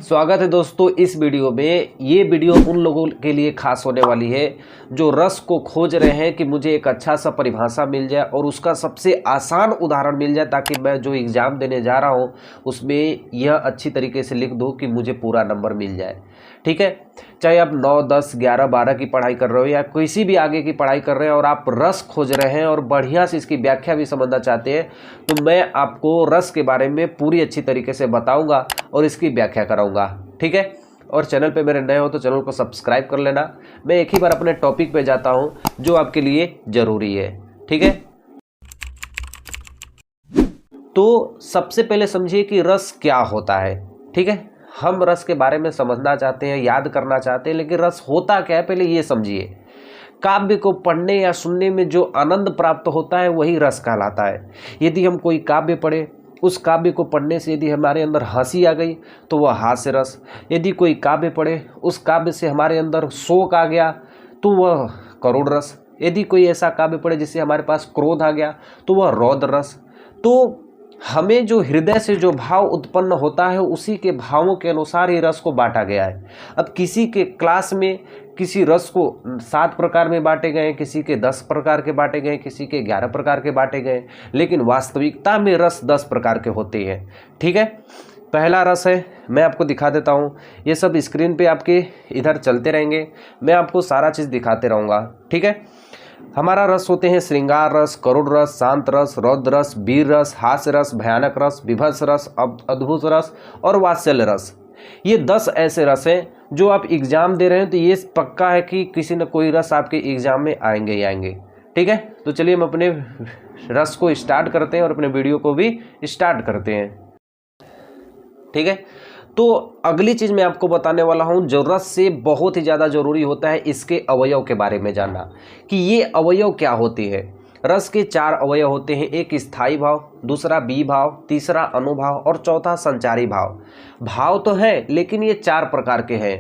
स्वागत है दोस्तों इस वीडियो में। ये वीडियो उन लोगों के लिए खास होने वाली है जो रस को खोज रहे हैं कि मुझे एक अच्छा सा परिभाषा मिल जाए और उसका सबसे आसान उदाहरण मिल जाए, ताकि मैं जो एग्ज़ाम देने जा रहा हूँ उसमें यह अच्छी तरीके से लिख दूँ कि मुझे पूरा नंबर मिल जाए। ठीक है, चाहे आप 9, 10, 11, 12 की पढ़ाई कर रहे हो या किसी भी आगे की पढ़ाई कर रहे हैं और आप रस खोज रहे हैं और बढ़िया से इसकी व्याख्या भी समझना चाहते हैं, तो मैं आपको रस के बारे में पूरी अच्छी तरीके से बताऊंगा और इसकी व्याख्या कराऊंगा। ठीक है, और चैनल पे मेरे नए हो तो चैनल को सब्सक्राइब कर लेना। मैं एक ही बार अपने टॉपिक पे जाता हूं जो आपके लिए ज़रूरी है। ठीक है, तो सबसे पहले समझिए कि रस क्या होता है। ठीक है, हम रस के बारे में समझना चाहते हैं, याद करना चाहते हैं, लेकिन रस होता क्या है पहले ये समझिए। काव्य को पढ़ने या सुनने में जो आनंद प्राप्त होता है वही रस कहलाता है। यदि हम कोई काव्य पढ़े, उस काव्य को पढ़ने से यदि हमारे अंदर हंसी आ गई तो वह हास्य रस, यदि कोई काव्य पढ़े उस काव्य से हमारे अंदर शोक आ गया तो वह करुण रस, यदि कोई ऐसा काव्य पढ़े जिससे हमारे पास क्रोध आ गया तो वह रौद्र रस। तो हमें जो हृदय से जो भाव उत्पन्न होता है उसी के भावों के अनुसार ही रस को बांटा गया है। अब किसी के क्लास में किसी रस को 7 प्रकार में बांटे गए, किसी के 10 प्रकार के बांटे गए, किसी के 11 प्रकार के बांटे गए, लेकिन वास्तविकता में रस 10 प्रकार के होते हैं। ठीक है, पहला रस है, मैं आपको दिखा देता हूँ। ये सब स्क्रीन पे आपके इधर चलते रहेंगे, मैं आपको सारा चीज़ दिखाते रहूँगा। ठीक है, हमारा रस होते हैं श्रृंगार रस, करुण रस, शांत रस, रौद्र रस, वीर रस, हास्य रस, भयानक रस, विभत्स रस, अद्भुत रस और वात्सल्य रस। ये 10 ऐसे रस हैं जो आप एग्ज़ाम दे रहे हैं तो ये पक्का है कि किसी न कोई रस आपके एग्ज़ाम में आएंगे ही आएंगे। ठीक है, तो चलिए हम अपने रस को स्टार्ट करते हैं और अपने वीडियो को भी स्टार्ट करते हैं। ठीक है, तो अगली चीज़ मैं आपको बताने वाला हूं जो रस से बहुत ही ज़्यादा ज़रूरी होता है, इसके अवयव के बारे में जानना कि ये अवयव क्या होते हैं। रस के 4 अवयव होते हैं, एक स्थायी भाव, दूसरा बी भाव, तीसरा अनुभाव और चौथा संचारी भाव। भाव तो है लेकिन ये 4 प्रकार के हैं।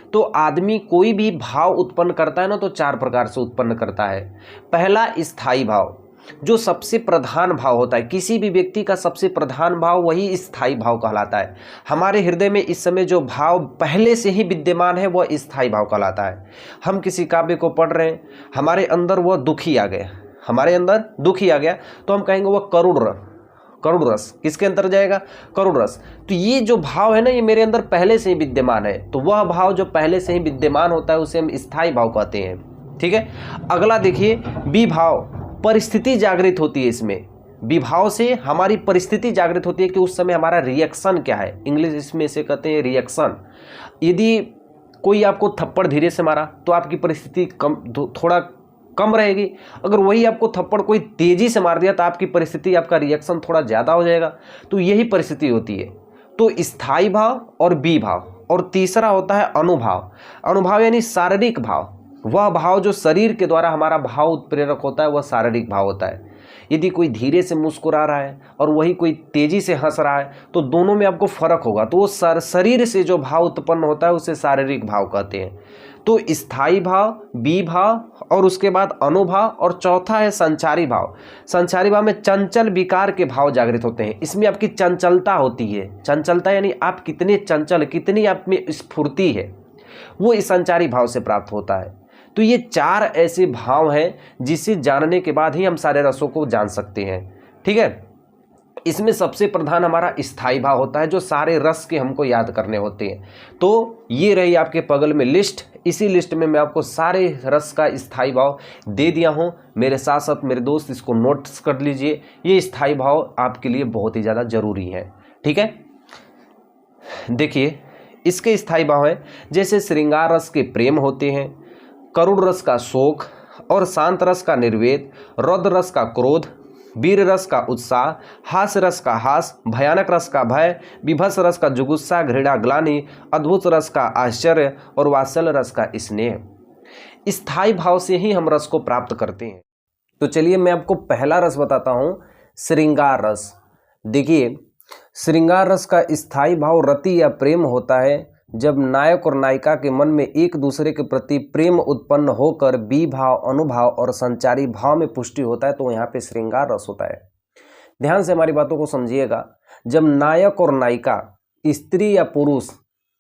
तो आदमी कोई भी भाव उत्पन्न करता है ना तो 4 प्रकार से उत्पन्न करता है। पहला स्थायी भाव, जो सबसे प्रधान भाव होता है, किसी भी व्यक्ति का सबसे प्रधान भाव वही स्थायी भाव कहलाता है। हमारे हृदय में इस समय जो भाव पहले से ही विद्यमान है वह स्थायी भाव कहलाता है। हम किसी काव्य को पढ़ रहे हैं, हमारे अंदर वह दुखी आ गया, हमारे अंदर दुखी आ गया तो हम कहेंगे वह करुण रस किसके अंदर जाएगा, करुण रस। तो ये जो भाव है ना ये मेरे अंदर पहले से ही विद्यमान है, तो वह भाव जो पहले से ही विद्यमान होता है उसे हम स्थायी भाव कहते हैं। ठीक है, अगला देखिए बी भाव, परिस्थिति जागृत होती है। इसमें विभाव से हमारी परिस्थिति जागृत होती है कि उस समय हमारा रिएक्शन क्या है, इंग्लिश इसमें इसे कहते हैं रिएक्शन। यदि कोई आपको थप्पड़ धीरे से मारा तो आपकी परिस्थिति थोड़ा कम रहेगी, अगर वही आपको थप्पड़ कोई तेजी से मार दिया तो आपकी परिस्थिति, आपका रिएक्शन थोड़ा ज़्यादा हो जाएगा। तो यही परिस्थिति होती है। तो स्थायी भाव और बी भाव, और तीसरा होता है अनुभाव। अनुभाव यानी शारीरिक भाव, वह भाव जो शरीर के द्वारा हमारा भाव उत्प्रेरक होता है वह शारीरिक भाव होता है। यदि कोई धीरे से मुस्कुरा रहा है और वही कोई तेजी से हंस रहा है तो दोनों में आपको फर्क होगा, तो वो शरीर से जो भाव उत्पन्न होता है उसे शारीरिक भाव कहते हैं। तो स्थायी भाव, बी भाव और उसके बाद अनुभाव और चौथा है संचारी भाव। संचारी भाव में चंचल विकार के भाव जागृत होते हैं। इसमें आपकी चंचलता होती है, चंचलता यानी आप कितने चंचल, कितनी आप में स्फूर्ति है, वो इस संचारी भाव से प्राप्त होता है। तो ये 4 ऐसे भाव हैं जिसे जानने के बाद ही हम सारे रसों को जान सकते हैं। ठीक है, इसमें सबसे प्रधान हमारा स्थायी भाव होता है जो सारे रस के हमको याद करने होते हैं। तो ये रही आपके बगल में लिस्ट, इसी लिस्ट में मैं आपको सारे रस का स्थायी भाव दे दिया हूँ। मेरे साथ साथ मेरे दोस्त इसको नोट्स कर लीजिए, ये स्थायी भाव आपके लिए बहुत ही ज़्यादा ज़रूरी है। ठीक है, देखिए इसके स्थायी भाव हैं जैसे श्रृंगार रस के प्रेम होते हैं, करुण रस का शोक और शांत रस का निर्वेद, रौद्र रस का क्रोध, वीर रस का उत्साह, हास्य रस का हास, भयानक रस का भय, विभत्स रस का जुगुस्सा, घृणा ग्लानि, अद्भुत रस का आश्चर्य और वात्सल्य रस का स्नेह। स्थायी भाव से ही हम रस को प्राप्त करते हैं। तो चलिए मैं आपको पहला रस बताता हूँ, श्रृंगार रस। देखिए श्रृंगार रस का स्थायी भाव रति या प्रेम होता है जब नायक और नायिका के मन में एक दूसरे के प्रति प्रेम उत्पन्न होकर बी भाव, अनुभाव और संचारी भाव में पुष्टि होता है, तो यहाँ पे श्रृंगार रस होता है। ध्यान से हमारी बातों को समझिएगा। जब नायक और नायिका, स्त्री या पुरुष,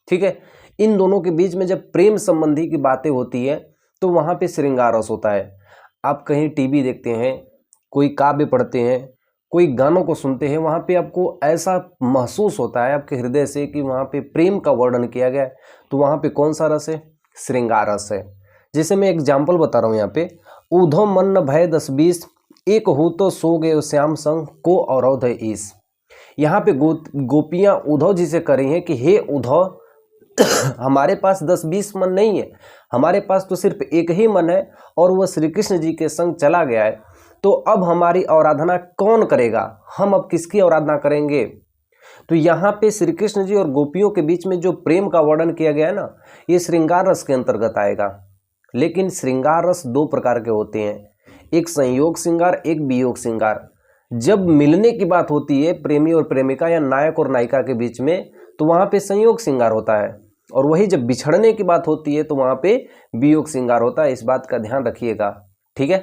ठीक है, इन दोनों के बीच में जब प्रेम संबंधी की बातें होती है तो वहाँ पे श्रृंगार रस होता है। आप कहीं टीवी देखते हैं, कोई काव्य पढ़ते हैं, कोई गानों को सुनते हैं, वहाँ पे आपको ऐसा महसूस होता है आपके हृदय से कि वहाँ पे प्रेम का वर्णन किया गया है, तो वहाँ पे कौन सा रस है? श्रृंगार रस है। जैसे मैं एग्जाम्पल बता रहा हूँ यहाँ पे, उधो मन न भय 10-20, एक हो तो सो गए श्याम संग को अवरोध है ईस। यहाँ पे गोपियाँ उद्धव जी से करी हैं कि हे उद्धव, हमारे पास 10-20 मन नहीं है, हमारे पास तो सिर्फ एक ही मन है और वह श्री कृष्ण जी के संग चला गया है, तो अब हमारी आराधना कौन करेगा? हम अब किसकी आराधना करेंगे? तो यहाँ पे श्री कृष्ण जी और गोपियों के बीच में जो प्रेम का वर्णन किया गया है ना, ये श्रृंगार रस के अंतर्गत आएगा। लेकिन श्रृंगार रस दो प्रकार के होते हैं, एक संयोग श्रृंगार, एक वियोग श्रृंगार। जब मिलने की बात होती है प्रेमी और प्रेमिका या नायक और नायिका के बीच में, तो वहाँ पे संयोग श्रृंगार होता है, और वही जब बिछड़ने की बात होती है तो वहाँ पे वियोग श्रृंगार होता है। इस बात का ध्यान रखिएगा, ठीक है।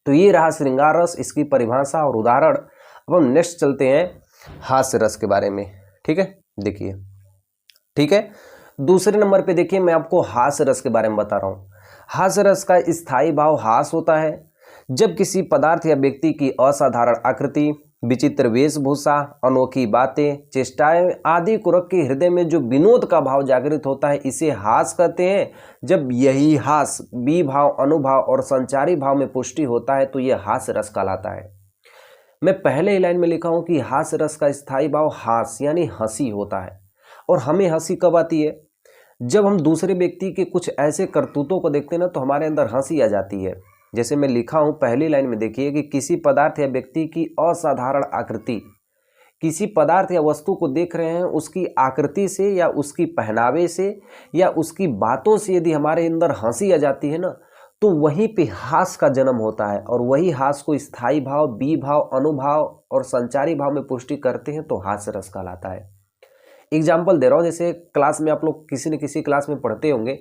तो ये रहा श्रृंगार रस, इसकी परिभाषा और उदाहरण। अब हम नेक्स्ट चलते हैं हास्य रस के बारे में, ठीक है। देखिए, ठीक है, दूसरे नंबर पे देखिए मैं आपको हास्य रस के बारे में बता रहा हूँ। हास्य रस का स्थायी भाव हास होता है। जब किसी पदार्थ या व्यक्ति की असाधारण आकृति, विचित्र वेशभूषा, अनोखी बातें, चेष्टाएं आदि को रख के हृदय में जो विनोद का भाव जागृत होता है, इसे हास कहते हैं। जब यही हास विभाव, अनुभाव और संचारी भाव में पुष्टि होता है तो यह हास्य रस कहलाता है। मैं पहले ही लाइन में लिखा हूं कि हास्य रस का स्थायी भाव हास यानी हंसी होता है। और हमें हंसी कब आती है? जब हम दूसरे व्यक्ति के कुछ ऐसे करतूतों को देखते हैं ना, तो हमारे अंदर हंसी आ जाती है। जैसे मैं लिखा हूं पहली लाइन में, देखिए कि किसी पदार्थ या व्यक्ति की असाधारण आकृति, किसी पदार्थ या वस्तु को देख रहे हैं, उसकी आकृति से या उसकी पहनावे से या उसकी बातों से यदि हमारे अंदर हंसी आ जाती है ना, तो वहीं पे हास का जन्म होता है। और वही हास को स्थायी भाव, विभाव, अनुभाव और संचारी भाव में पुष्टि करते हैं तो हास्य रस कहलाता है। एग्जाम्पल दे रहा हूँ, जैसे क्लास में आप लोग किसी न किसी क्लास में पढ़ते होंगे,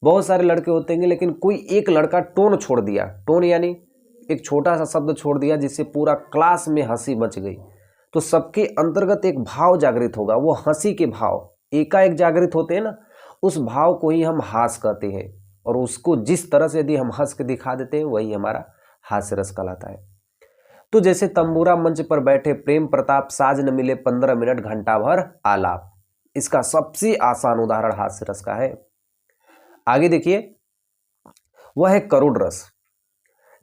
बहुत सारे लड़के होते हैं, लेकिन कोई एक लड़का टोन छोड़ दिया, टोन यानी एक छोटा सा शब्द छोड़ दिया जिससे पूरा क्लास में हंसी मच गई, तो सबके अंतर्गत एक भाव जागृत होगा। वो हंसी के भाव एकाएक जागृत होते हैं ना, उस भाव को ही हम हास कहते हैं। और उसको जिस तरह से यदि हम हंस के दिखा देते हैं, वही हमारा हास्य रस कहलाता है। तो जैसे तंबूरा मंच पर बैठे प्रेम प्रताप, साज न मिले 15 मिनट घंटा भर आलाप, इसका सबसे आसान उदाहरण हास्य रस का है। आगे देखिए, वह है करुण रस।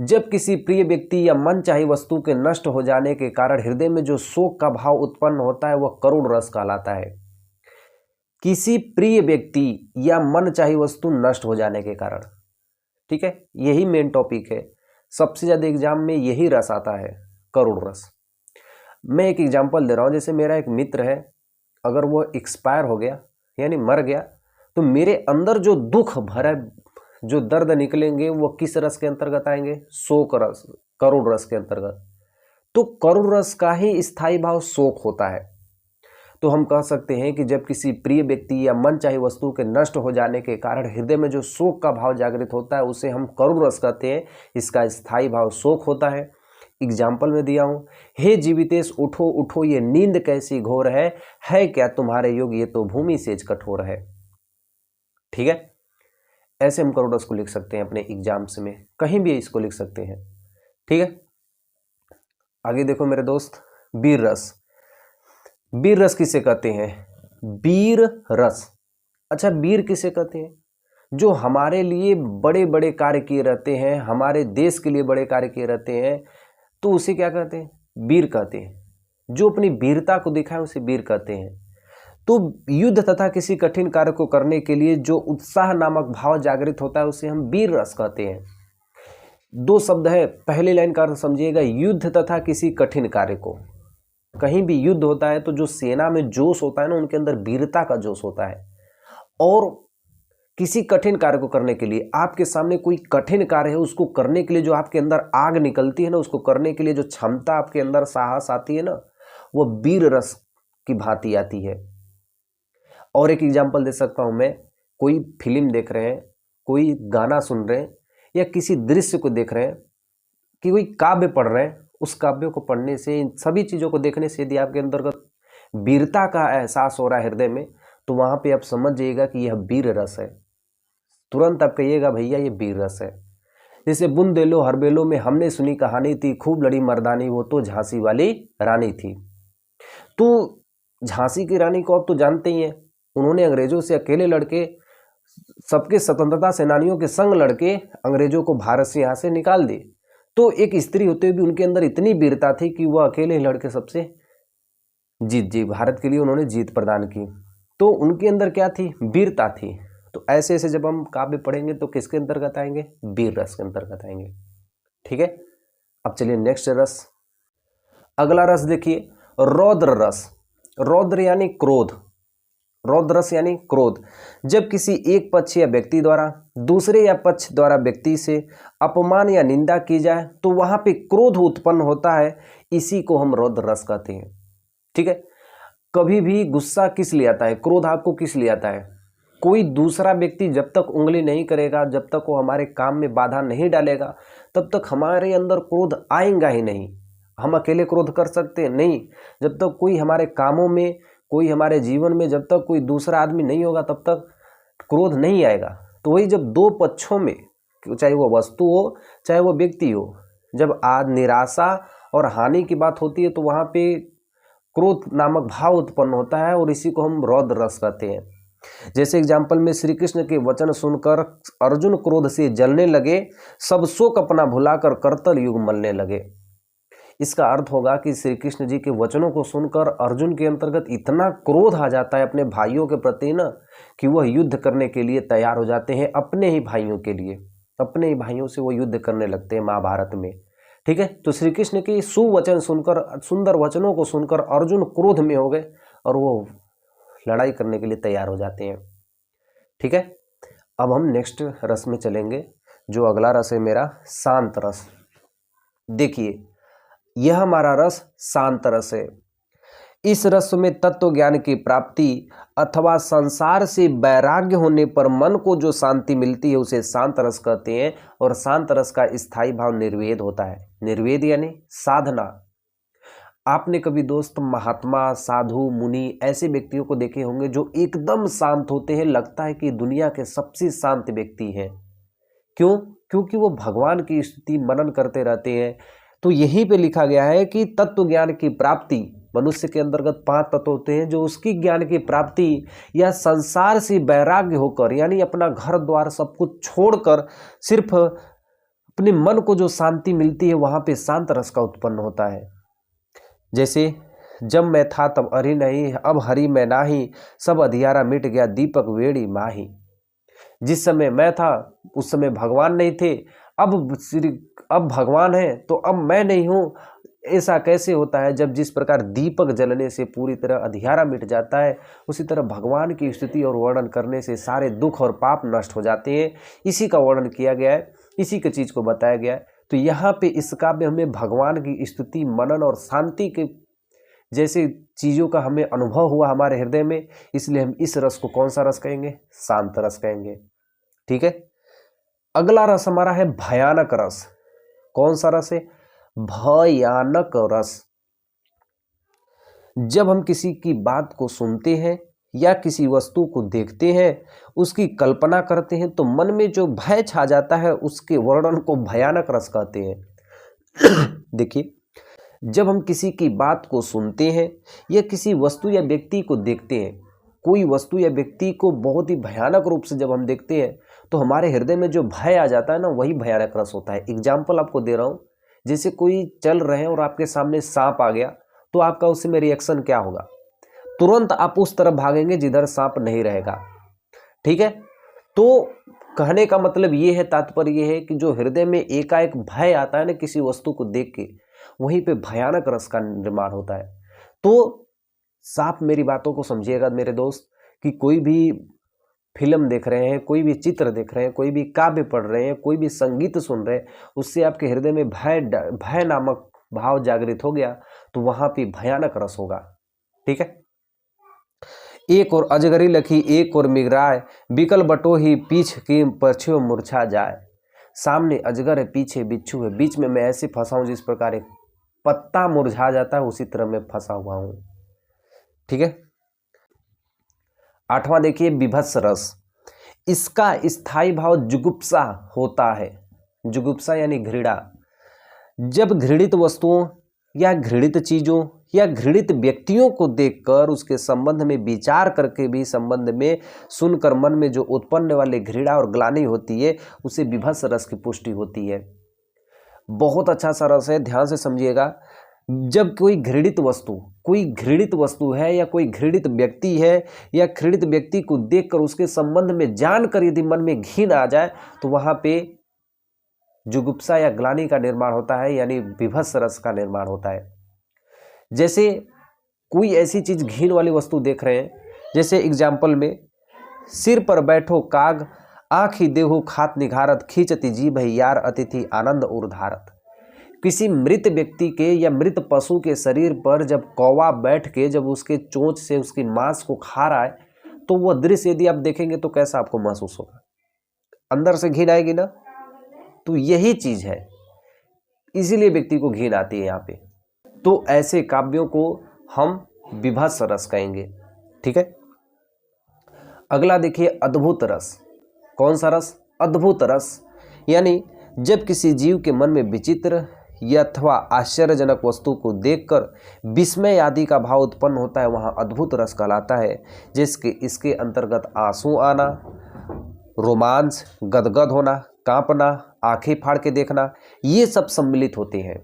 जब किसी प्रिय व्यक्ति या मनचाही वस्तु के नष्ट हो जाने के कारण हृदय में जो शोक का भाव उत्पन्न होता है, वह करुण रस कहलाता है। किसी प्रिय व्यक्ति या मनचाही वस्तु नष्ट हो जाने के कारण, ठीक है, यही मेन टॉपिक है। सबसे ज्यादा एग्जाम में यही रस आता है, करुण रस। मैं एक एग्जांपल दे रहा हूं, जैसे मेरा एक मित्र है, अगर वो एक्सपायर हो गया यानी मर गया, तो मेरे अंदर जो दुख भरा, जो दर्द निकलेंगे, वो किस रस के अंतर्गत आएंगे? शोक रस, करुण रस के अंतर्गत। तो करुण रस का ही स्थायी भाव शोक होता है। तो हम कह सकते हैं कि जब किसी प्रिय व्यक्ति या मनचाही वस्तु के नष्ट हो जाने के कारण हृदय में जो शोक का भाव जागृत होता है, उसे हम करुण रस कहते हैं। इसका स्थायी भाव शोक होता है। एग्जाम्पल में दिया हूं, हे जीवितेश उठो उठो, ये नींद कैसी घोर है क्या तुम्हारे योग, ये तो भूमि सेज कठोर है। ठीक है, ऐसे हम करुण रस को लिख सकते हैं अपने एग्जाम्स में, कहीं भी इसको लिख सकते हैं। ठीक है, आगे देखो मेरे दोस्त, वीर रस। वीर रस किसे कहते हैं? वीर रस, अच्छा वीर किसे कहते हैं? जो हमारे लिए बड़े बड़े कार्य किए रहते हैं, हमारे देश के लिए बड़े कार्य किए रहते हैं, तो उसे क्या कहते हैं? वीर कहते हैं। जो अपनी वीरता को दिखाए उसे वीर कहते हैं। तो युद्ध तथा किसी कठिन कार्य को करने के लिए जो उत्साह नामक भाव जागृत होता है, उसे हम वीर रस कहते हैं। दो शब्द है, पहले लाइन का अर्थ समझिएगा, युद्ध तथा किसी कठिन कार्य को। कहीं भी युद्ध होता है तो जो सेना में जोश होता है ना, उनके अंदर वीरता का जोश होता है। और किसी कठिन कार्य को करने के लिए, आपके सामने कोई कठिन कार्य है, उसको करने के लिए जो आपके अंदर आग निकलती है ना, उसको करने के लिए जो क्षमता आपके अंदर साहस आती है ना, वो वीर रस की भांति आती है। और एक एग्जाम्पल दे सकता हूं मैं, कोई फिल्म देख रहे हैं, कोई गाना सुन रहे हैं, या किसी दृश्य को देख रहे हैं, कि कोई काव्य पढ़ रहे हैं, उस काव्य को पढ़ने से, इन सभी चीज़ों को देखने से यदि आपके अंतर्गत वीरता का एहसास हो रहा है हृदय में, तो वहाँ पे आप समझ जाइएगा कि यह वीर रस है। तुरंत आप कहिएगा भैया ये वीर रस है। जैसे बुंदेलो हरबेलो में हमने सुनी कहानी थी, खूब लड़ी मर्दानी वो तो झांसी वाली रानी थी। तो झांसी की रानी को आप तो जानते ही हैं, उन्होंने अंग्रेजों से अकेले लड़के, सबके स्वतंत्रता सेनानियों के संग लड़के अंग्रेजों को भारत से यहाँ से निकाल दिए। तो एक स्त्री होते हुए भी उनके अंदर इतनी वीरता थी कि वह अकेले लड़के सबसे जीत भारत के लिए उन्होंने जीत प्रदान की। तो उनके अंदर क्या थी? वीरता थी। तो ऐसे ऐसे जब हम काव्य पढ़ेंगे तो किसके अंतर्गत आएंगे? वीर रस के अंतर्गत आएंगे। ठीक है, अब चलिए नेक्स्ट रस, अगला रस देखिए, रौद्र रस। रौद्र यानी क्रोध, रौद्र रस यानी क्रोध। जब किसी एक पक्ष या व्यक्ति द्वारा दूसरे या पक्ष द्वारा व्यक्ति से अपमान या निंदा की जाए तो वहां पे क्रोध उत्पन्न होता है, इसी को हम रौद्र रस कहते हैं। ठीक है, कभी भी गुस्सा किस लिए आता है, क्रोध आपको किस लिए आता है? कोई दूसरा व्यक्ति जब तक उंगली नहीं करेगा, जब तक वो हमारे काम में बाधा नहीं डालेगा, तब तक हमारे अंदर क्रोध आएगा ही नहीं। हम अकेले क्रोध कर सकते हैं? नहीं। जब तक कोई हमारे कामों में, कोई हमारे जीवन में जब तक कोई दूसरा आदमी नहीं होगा तब तक क्रोध नहीं आएगा। तो वही जब दो पक्षों में, चाहे वो वस्तु हो चाहे वो व्यक्ति हो, जब आज निराशा और हानि की बात होती है तो वहाँ पे क्रोध नामक भाव उत्पन्न होता है, और इसी को हम रौद्र रस कहते हैं। जैसे एग्जाम्पल में श्री कृष्ण के वचन सुनकर अर्जुन क्रोध से जलने लगे, सब शोक अपना भुलाकर करतल युग मलने लगे। इसका अर्थ होगा कि श्री कृष्ण जी के वचनों को सुनकर अर्जुन के अंतर्गत इतना क्रोध आ जाता है अपने भाइयों के प्रति ना, कि वह युद्ध करने के लिए तैयार हो जाते हैं, अपने ही भाइयों के लिए, अपने ही भाइयों से वो युद्ध करने लगते हैं महाभारत में। ठीक है, तो श्री कृष्ण के सुवचन सुनकर, सुंदर वचनों को सुनकर अर्जुन क्रोध में हो गए और वो लड़ाई करने के लिए तैयार हो जाते हैं। ठीक है, अब हम नेक्स्ट रस में चलेंगे, जो अगला रस है मेरा शांत रस। देखिए, यह हमारा रस शांत रस है। इस रस में तत्व ज्ञान की प्राप्ति अथवा संसार से वैराग्य होने पर मन को जो शांति मिलती है उसे शांत रस कहते हैं, और शांत रस का स्थायी भाव निर्वेद होता है। निर्वेद यानी साधना। आपने कभी दोस्त महात्मा, साधु, मुनि ऐसे व्यक्तियों को देखे होंगे जो एकदम शांत होते हैं, लगता है कि दुनिया के सबसे शांत व्यक्ति हैं। क्यों? क्योंकि वो भगवान की स्तुति मनन करते रहते हैं। तो यहीं पे लिखा गया है कि तत्व ज्ञान की प्राप्ति, मनुष्य के अंतर्गत 5 तत्व होते हैं, जो उसकी ज्ञान की प्राप्ति या संसार से वैराग्य होकर, यानी अपना घर द्वार सब कुछ छोड़कर सिर्फ अपने मन को जो शांति मिलती है, वहां पे शांत रस का उत्पन्न होता है। जैसे जब मैं था तब हरि नहीं, अब हरि मैं नाही, सब अधियारा मिट गया दीपक वेड़ी माही। जिस समय मैं था उस समय भगवान नहीं थे, अब भगवान है तो अब मैं नहीं हूँ। ऐसा कैसे होता है? जब जिस प्रकार दीपक जलने से पूरी तरह अंधियारा मिट जाता है, उसी तरह भगवान की स्तुति और वर्णन करने से सारे दुख और पाप नष्ट हो जाते हैं। इसी का वर्णन किया गया है, इसी के चीज़ को बताया गया है। तो यहाँ पे इस काव्य हमें भगवान की स्तुति, मनन और शांति के जैसे चीज़ों का हमें अनुभव हुआ हमारे हृदय में, इसलिए हम इस रस को कौन सा रस कहेंगे? शांत रस कहेंगे। ठीक है, अगला रस हमारा है भयानक रस। कौन सा रस है? भयानक रस। जब हम किसी की बात को सुनते हैं या किसी वस्तु को देखते हैं, उसकी कल्पना करते हैं, तो मन में जो भय छा जाता है उसके वर्णन को भयानक रस कहते हैं। देखिए, जब हम किसी की बात को सुनते हैं या किसी वस्तु या व्यक्ति को देखते हैं, कोई वस्तु या व्यक्ति को बहुत ही भयानक रूप से जब हम देखते हैं, तो हमारे हृदय में जो भय आ जाता है ना, वही भयानक रस होता है। एग्जाम्पल आपको दे रहा हूँ, जैसे कोई चल रहे हैं और आपके सामने सांप आ गया, तो आपका उस समय रिएक्शन क्या होगा? तुरंत आप उस तरफ भागेंगे जिधर सांप नहीं रहेगा। ठीक है, तो कहने का मतलब ये है, तात्पर्य ये है कि जो हृदय में एकाएक भय आता है ना किसी वस्तु को देख के, वहीं पे भयानक रस का निर्माण होता है। तो साफ मेरी बातों को समझिएगा मेरे दोस्त, कि कोई भी फिल्म देख रहे हैं, कोई भी चित्र देख रहे हैं, कोई भी काव्य पढ़ रहे हैं, कोई भी संगीत सुन रहे हैं, उससे आपके हृदय में भय नामक भाव जागृत हो गया, तो वहां पे भयानक रस होगा। ठीक है, एक और अजगरी लखी एक और मिगराय, बिकल बटो ही पीछ की पछियो मूर्छा जाए। सामने अजगर है, पीछे बिच्छू है, बीच में मैं ऐसे फंसा हूं जिस प्रकार एक पत्ता मुरझा जाता है, उसी तरह मैं फंसा हुआ हूं। ठीक है। 8वां देखिए बीभत्स रस। इसका स्थायी भाव जुगुप्सा होता है। जुगुप्सा यानी घृणा। जब घृणित वस्तुओं या घृणित चीजों या घृणित व्यक्तियों को देखकर उसके संबंध में विचार करके भी संबंध में सुनकर मन में जो उत्पन्न वाली घृणा और ग्लानि होती है, उसे बीभत्स रस की पुष्टि होती है। बहुत अच्छा सा रस है, ध्यान से समझिएगा। जब कोई घृणित वस्तु है या कोई घृणित व्यक्ति है या घृणित व्यक्ति को देखकर उसके संबंध में जानकर यदि मन में घिन आ जाए तो वहां पे जुगुप्सा या ग्लानि का निर्माण होता है, यानी बीभत्स रस का निर्माण होता है। जैसे कोई ऐसी चीज घिन वाली वस्तु देख रहे हैं, जैसे एग्जाम्पल में सिर पर बैठो काग, आँखी देहु खात निघारत, खींचती जीभ यार अतिथि आनंद उर्धारत। किसी मृत व्यक्ति के या मृत पशु के शरीर पर जब कौवा बैठ के जब उसके चोंच से उसकी मांस को खा रहा है, तो वह दृश्य यदि आप देखेंगे तो कैसा आपको महसूस होगा? अंदर से घिन आएगी ना। तो यही चीज है, इसीलिए व्यक्ति को घिन आती है यहाँ पे। तो ऐसे काव्यों को हम बीभत्स रस कहेंगे। ठीक है। अगला देखिए अद्भुत रस। कौन सा रस? अद्भुत रस। यानी जब किसी जीव के मन में विचित्र या अथवा आश्चर्यजनक वस्तु को देखकर विस्मय आदि का भाव उत्पन्न होता है, वहाँ अद्भुत रस कहलाता है। जिसके इसके अंतर्गत आंसू आना, रोमांच, गदगद होना, कांपना, आंखें फाड़ के देखना, ये सब सम्मिलित होते हैं।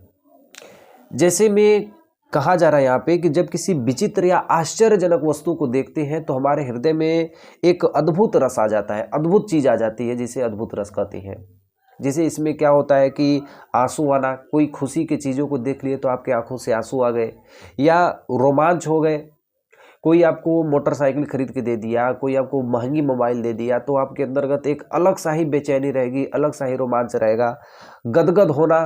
जैसे में कहा जा रहा है यहाँ पे कि जब किसी विचित्र या आश्चर्यजनक वस्तु को देखते हैं तो हमारे हृदय में एक अद्भुत रस आ जाता है, अद्भुत चीज आ जाती है, जिसे अद्भुत रस कहते हैं। जैसे इसमें क्या होता है कि आंसू आना, कोई खुशी की चीज़ों को देख लिए तो आपके आंखों से आंसू आ गए, या रोमांच हो गए, कोई आपको मोटरसाइकिल खरीद के दे दिया, कोई आपको महंगी मोबाइल दे दिया, तो आपके अंतर्गत एक अलग सा ही बेचैनी रहेगी, अलग सा ही रोमांच रहेगा। गदगद होना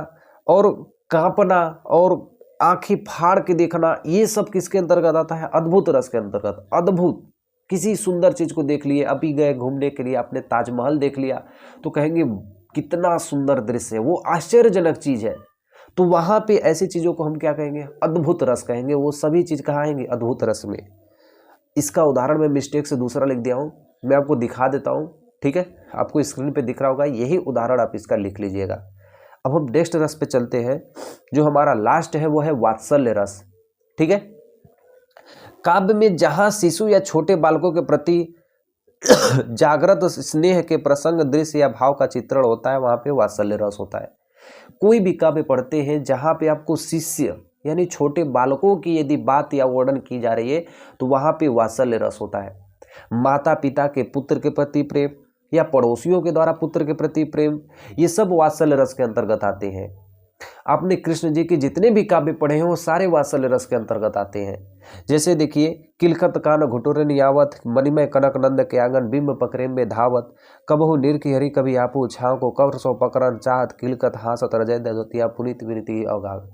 और कांपना और आंखें फाड़ के देखना, ये सब किसके अंतर्गत आता है? अद्भुत रस के अंतर्गत। अद्भुत किसी सुंदर चीज को देख लिए, अभी गए घूमने के लिए, आपने ताजमहल देख लिया तो कहेंगे कितना सुंदर दृश्य है, वो आश्चर्यजनक चीज है। तो वहां पे ऐसी चीजों को हम क्या कहेंगे? अद्भुत रस कहेंगे। वो सभी चीज कहाँ आएंगे? अद्भुत रस में। इसका उदाहरण मैं मिस्टेक से दूसरा लिख दिया हूं, मैं आपको दिखा देता हूं। ठीक है, आपको स्क्रीन पे दिख रहा होगा, यही उदाहरण आप इसका लिख लीजिएगा। अब हम नेक्स्ट रस पे चलते हैं, जो हमारा लास्ट है वो है वात्सल्य रस। ठीक है। काव्य में जहां शिशु या छोटे बालकों के प्रति जागृत स्नेह के प्रसंग, दृश्य या भाव का चित्रण होता है, वहां पे वात्सल्य रस होता है। कोई भी काव्य पढ़ते हैं जहां पे आपको शिष्य यानी छोटे बालकों की यदि बात या वर्णन की जा रही है तो वहां पे वात्सल्य रस होता है। माता पिता के पुत्र के प्रति प्रेम या पड़ोसियों के द्वारा पुत्र के प्रति प्रेम, ये सब वात्सल्य रस के अंतर्गत आते हैं। आपने कृष्ण जी के जितने भी काव्य पढ़े हैं वो सारे वात्सल्य रस के अंतर्गत आते हैं। जैसे देखिए, किलखत कान घुटुरन यावत, मणिमय कनक नंद के आंगन, बिंब पकरेम में धावत, कबहु निर्की हरि कभी आपू छाव को, कवर सो पकड़न चाहत, किलकत हासत रजय दतिया पुनीत विनीति अवगाव।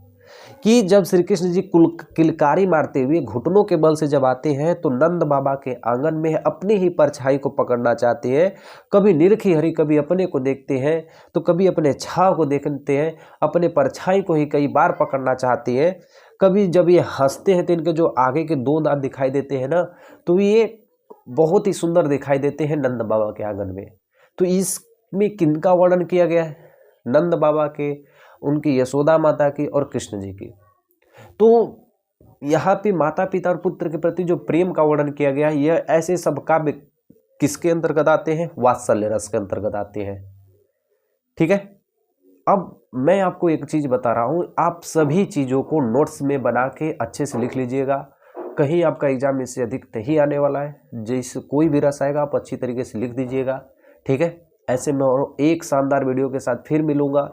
कि जब श्री कृष्ण जी किलकारी मारते हुए घुटनों के बल से जब आते हैं तो नंद बाबा के आंगन में अपनी ही परछाई को पकड़ना चाहते हैं। कभी निरखी हरि, कभी अपने को देखते हैं तो कभी अपने छाव को देखते हैं, अपने परछाई को ही कई बार पकड़ना चाहते हैं। कभी जब ये हंसते हैं तो इनके जो आगे के दो दांत दिखाई देते हैं ना, तो ये बहुत ही सुंदर दिखाई देते हैं नंद बाबा के आंगन में। तो इसमें किनका वर्णन किया गया है? नंद बाबा के, उनकी यशोदा माता की और कृष्ण जी की। तो यहाँ पे माता पिता और पुत्र के प्रति जो प्रेम का वर्णन किया गया है, यह ऐसे सब काव्य किसके अंतर्गत आते हैं? वात्सल्य रस के अंतर्गत आते हैं। ठीक है। अब मैं आपको एक चीज बता रहा हूं, आप सभी चीजों को नोट्स में बना के अच्छे से लिख लीजिएगा। कहीं आपका एग्जाम इससे अधिक नहीं आने वाला है। जैसे कोई भी रस आएगा आप अच्छी तरीके से लिख दीजिएगा। ठीक है। ऐसे मैं और एक शानदार वीडियो के साथ फिर मिलूंगा।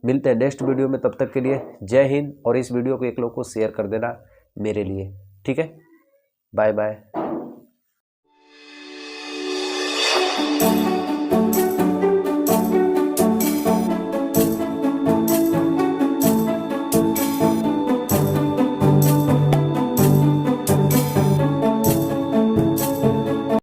मिलते हैं नेक्स्ट वीडियो में, तब तक के लिए जय हिंद। और इस वीडियो को एक लोग को शेयर कर देना मेरे लिए। ठीक है। Bye bye.